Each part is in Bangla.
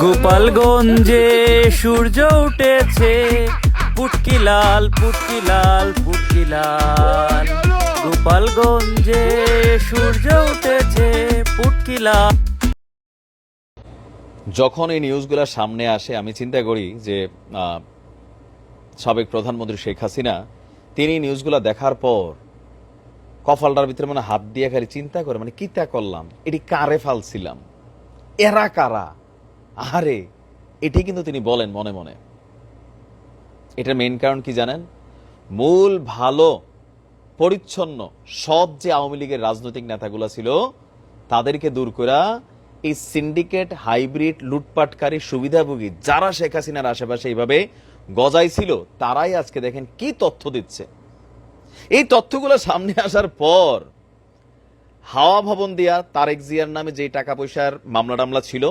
গোপালগঞ্জে সূর্য উঠেছে, পুটকি লাল পুটকি লাল পুটকি লাল। গোপালগঞ্জে সূর্য উঠেছে, পুটকি লাল। যখন এই নিউজগুলো সামনে আসে আমি চিন্তা করি যে সাবেক প্রধানমন্ত্রী শেখ হাসিনা তিনি নিউজগুলো দেখার পর কপালটার ভিতরে মানে হাত দিয়ে খালি চিন্তা করে মানে কিতা করলাম, এটি কারে ফালছিলাম, এরা কারা, আরে এটি কিন্তু তিনি বলেন মনে মনে। এটার মেইন কারণ কি জানেন? মূল ভালো পরিচ্ছন্ন সৎ যে আওয়ামী লীগের রাজনৈতিক নেতাগুলো ছিল তাদেরকে দূর করা এই সিন্ডিকেট হাইব্রিড লুটপাটকারী সুবিধাভোগী যারা শেখ হাসিনার আশেপাশে এইভাবে গজাইছিল তারাই আজকে দেখেন কি তথ্য দিচ্ছে। এই তথ্যগুলো সামনে আসার পর হাওয়া ভবন দিয়া তারেক জিয়ার নামে যে টাকা পয়সার মামলা টামলা ছিল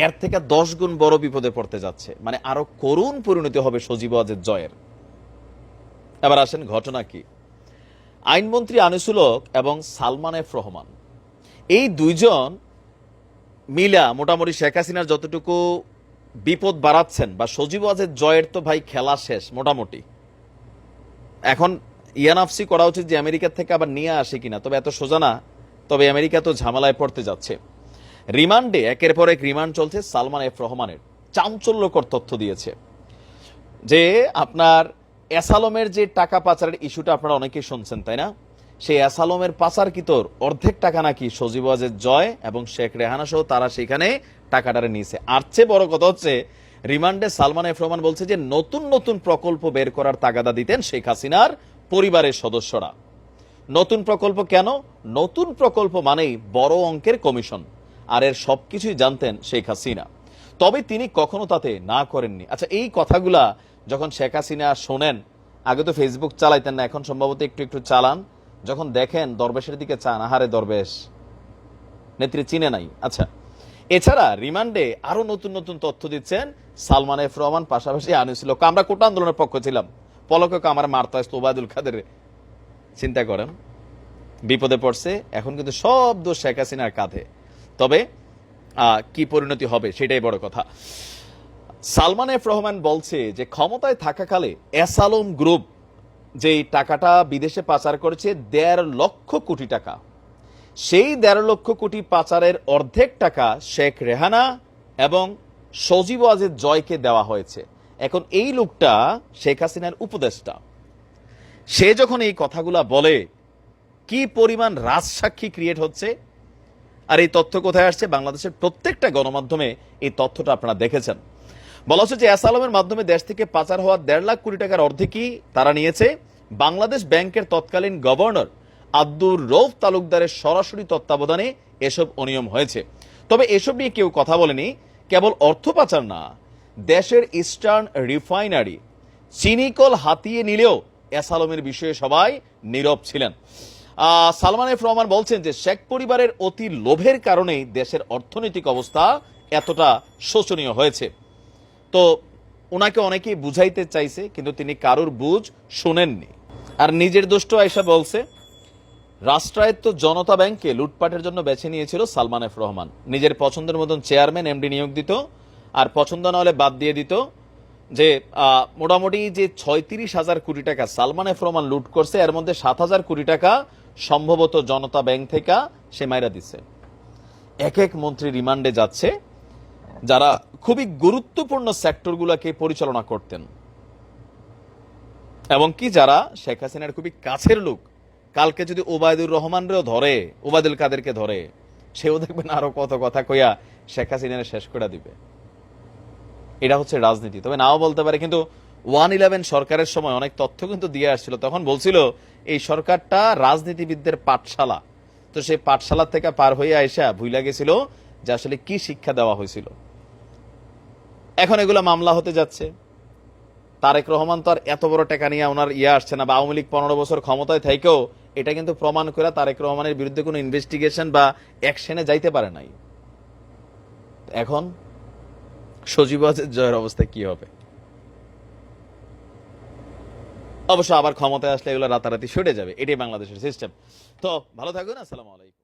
এর থেকে 10 গুণ বড় বিপদে পড়তে যাচ্ছে, মানে আরো করুণ পরিণতি হবে সজীব ওয়াজেদ জয়ের। এবার আসেন ঘটনা কি। আইনমন্ত্রী আনিসুল হক এবং সালমান এফ রহমান এই দুইজন মিলা মোটামুটি শেখ হাসিনার যতটুকু বিপদ বাড়াচ্ছেন, বা সজীব ওয়াজেদ জয়ের তো ভাই খেলা শেষ মোটামুটি। এখন ইয়ানাফসি করা উচিত যে আমেরিকার থেকে আবার নিয়ে আসে কিনা, তবে এত সোজা না। তবে আমেরিকা তো ঝামেলায় পড়তে যাচ্ছে। রিমান্ডে একের পর এক রিমান্ড চলছে সালমান এফ রহমানের। চাঞ্চল্যকর তথ্য দিয়েছে যে আপনার অ্যাসালমের যে টাকা পাচারের ইস্যুটা আপনারা অনেকেই শুনছেন তাই না, সেই অ্যাসালমের পাচারকৃতর অর্ধেক টাকা নাকি সজীব ওয়াজেদ জয় এবং শেখ রেহানা সহ তারা সেখানে টাকাটারে নিয়েছে। আর চেয়ে বড় কথা হচ্ছে রিমান্ডে সালমান এফ রহমান বলছে যে নতুন নতুন প্রকল্প বের করার তাগাদা দিতেন শেখ হাসিনার পরিবারের সদস্যরা। নতুন প্রকল্প কেন? নতুন প্রকল্প মানেই বড় অঙ্কের কমিশন, আর এর সবকিছুই জানতেন শেখ হাসিনা, তবে তিনি কখনো তাতে না করেননি। আচ্ছা, এই কথাগুলা যখন শেখ হাসিনা শোনেন, আগে তো ফেসবুক চালাইতেন না, এখন সম্ভবত একটু একটু চালান, যখন দেখেন দরবেশের দিকে চান, আহারে দরবেশ নেত্রী চিনে নাই। আচ্ছা, এছাড়া রিমান্ডে আরো নতুন নতুন তথ্য দিচ্ছেন সালমান এফ রহমান, পাশাপাশি আনিসুল হক। আমরা কোটা আন্দোলনের পক্ষ ছিলাম, পলকে আমার মারতে আসতো ওবায়দুল কাদের। চিন্তা করেন বিপদে পড়ছে, এখন কিন্তু সব দোষ শেখ হাসিনার কাঁধে। তবে কি পরিণতি হবে সেটাই বড় কথা। সালমান এফ রহমান বলছে যে ক্ষমতায় থাকাকালে অ্যাসালম গ্রুপ যেই টাকাটা বিদেশে পাচার করেছে 1.5 লক্ষ কোটি টাকা, সেই 1.5 লক্ষ কোটি পাচারের অর্ধেক টাকা শেখ রেহানা এবং সজীব ওয়াজেদ জয়কে দেওয়া হয়েছে। এখন এই লোকটা শেখ হাসিনার উপদেষ্টা, সে যখন এই কথাগুলা বলে কি পরিমাণ রাজসাক্ষী ক্রিয়েট হচ্ছে। আর এই তথ্য কোথায় আসছে? বাংলাদেশের প্রত্যেকটা গণমাধ্যমে এই তথ্যটা আপনারা দেখেছেন। বলা হচ্ছে যে অ্যাসালমের মাধ্যমে দেশ থেকে পাচার হওয়া 1.5 লাখ কোটি টাকার অর্ধেকই তারা নিয়েছে। বাংলাদেশ ব্যাংকের তৎকালীন গভর্নর আব্দুর রৌফ তালুকদারের সরাসরি তত্ত্বাবধানে এসব অনিয়ম হয়েছে। তবে এসব নিয়ে কেউ কথা বলেনি। কেবল অর্থ পাচার না, দেশের ইস্টার্ন রিফাইনারি চিনিকল হাতিয়ে নিলেও অ্যাসালমের বিষয়ে সবাই নীরব ছিলেন। সালমান এফ রহমান বলছেন যে শেখ পরিবারের অতি লোভের কারণেই দেশের অর্থনৈতিক অবস্থা এতটা শোচনীয় হয়েছে। তো ওনাকে অনেকেই বুঝাইতে চাইছে, কিন্তু তিনি কারোর বুঝ শোনেননি। আর নিজের দোষটা এসে বলছে রাষ্ট্রায়ত্ত জনতা ব্যাংকে লুটপাটের জন্য বেছে নিয়েছিল সালমান এফ রহমান। নিজের পছন্দের মতন চেয়ারম্যান এমডি নিয়োগ দিত, আর পছন্দ না হলে বাদ দিয়ে দিত। যে মোটামুটি যে 36,000 কোটি টাকা সালমান এফ রহমান লুট করছে, এর মধ্যে 7,000 কোটি টাকা সম্ভবত জনতা ব্যাংক থেকে সে মাইরা দিছে। এক এক মন্ত্রী রিমান্ডে যাচ্ছে যারা খুবই গুরুত্বপূর্ণ সেক্টরগুলোকে পরিচালনা করতেন, এবং কি যারা শেখ হাসিনার খুবই কাছের লোক। কালকে যদি ওবায়দুর রহমানরেও ধরে, ওবায়দুল কাদেরকে ধরে, সেও দেখবেন আরো কত কথা কইয়া শেখ হাসিনার শেষ করে দিবে। এটা হচ্ছে রাজনীতি। তবে নাও বলতে পারে, কিন্তু 111 সরকারের সময় অনেক তথ্য কিন্তু দিয়ে আসছিল। তখন বলছিল এই সরকারটা রাজনীতিবিদদের পাঠশালা। তো সেই পাঠশালা থেকে পার হয়ে আইসা ভুইলা গেছিল যে আসলে কি শিক্ষা দেওয়া হয়েছিল। এখন এগুলো মামলা হতে যাচ্ছে। তারেক রহমান তো আর এত বড় টাকা নিয়ে ওনার আসছে না, বা আওয়ামী লীগ 15 বছর ক্ষমতায় থেকেও এটা কিন্তু প্রমাণ করে তারেক রহমানের বিরুদ্ধে কোনো ইনভেস্টিগেশন বা অ্যাকশনে যাইতে পারে নাই। এখন সজীব ওয়াজেদ জয়ের অবস্থা কি হবে? অবশ্য আবার ক্ষমতায় আসলে এগুলো রাতারাতি সরে যাবে, এটাই বাংলাদেশের সিস্টেম। তো ভালো থাকুন, আসসালামু আলাইকুম।